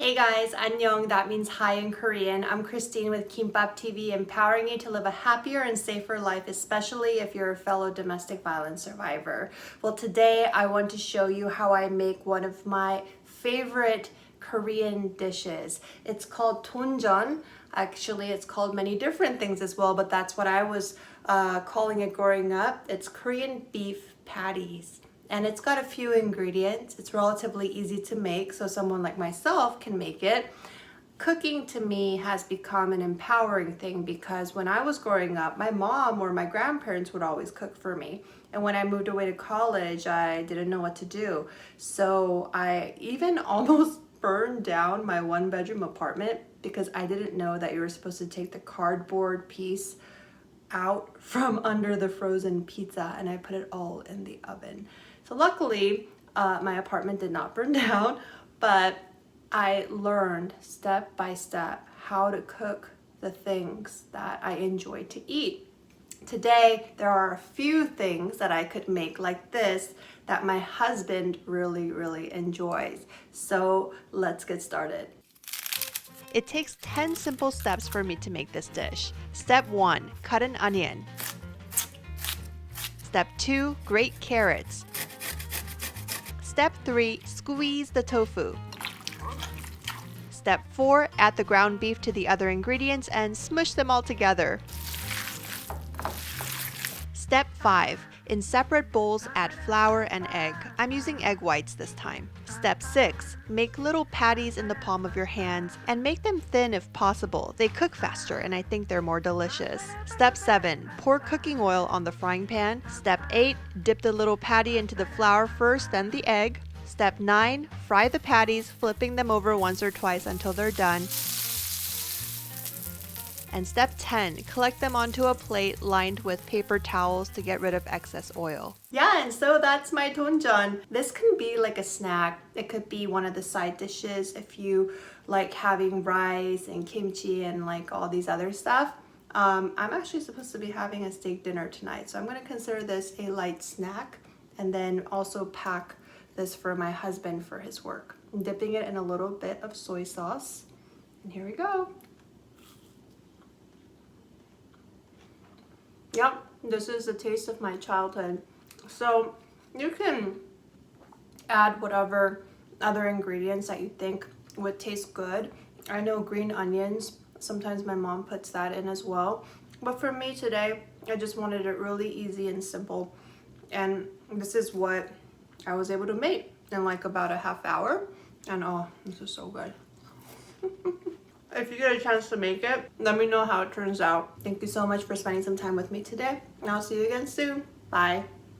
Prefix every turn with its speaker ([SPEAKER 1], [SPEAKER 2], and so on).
[SPEAKER 1] Hey guys, annyeong, that means hi in Korean. I'm Christine with Kimbop TV, empowering you to live a happier and safer life, especially if you're a fellow domestic violence survivor. Well, today I want to show you how I make one of my favorite Korean dishes. It's called doenjeon. Actually, it's called many different things as well, but that's what I was calling it growing up. It's Korean beef patties. And it's got a few ingredients. It's relatively easy to make, so someone like myself can make it. Cooking to me has become an empowering thing because when I was growing up, my mom or my grandparents would always cook for me. And when I moved away to college, I didn't know what to do. So I even almost burned down my one-bedroom apartment because I didn't know that you were supposed to take the cardboard piece out from under the frozen pizza, and I put it all in the oven. So luckily, my apartment did not burn down, but I learned step by step how to cook the things that I enjoy to eat. Today, there are a few things that I could make like this that my husband really enjoys. So let's get started. It takes 10 simple steps for me to make this dish. Step 1, cut an onion. Step 2, grate carrots. Step 3, squeeze the tofu. Step 4, add the ground beef to the other ingredients and smush them all together. Step 5, in separate bowls add flour and egg. I'm using egg whites this time. Step 6, make little patties in the palm of your hands and make them thin if possible. They cook faster and I think they're more delicious. Step 7, pour cooking oil on the frying pan. Step 8, dip the little patty into the flour first, then the egg. Step 9, fry the patties, flipping them over once or twice until they're done. And step 10, collect them onto a plate lined with paper towels to get rid of excess oil. Yeah, and so that's my doenjeon. This can be like a snack. It could be one of the side dishes if you like having rice and kimchi and like all these other stuff. I'm actually supposed to be having a steak dinner tonight, so I'm gonna consider this a light snack and then also pack this for my husband for his work. I'm dipping it in a little bit of soy sauce. And here we go. Yep, this is the taste of my childhood. So you can add whatever other ingredients that you think would taste good. I know green onions, sometimes my mom puts that in as well. But for me today, I just wanted it really easy and simple. And this is what I was able to make in like about a half hour. And oh, this is so good. If you get a chance to make it, let me know how it turns out. Thank you so much for spending some time with me today, and I'll see you again soon. Bye.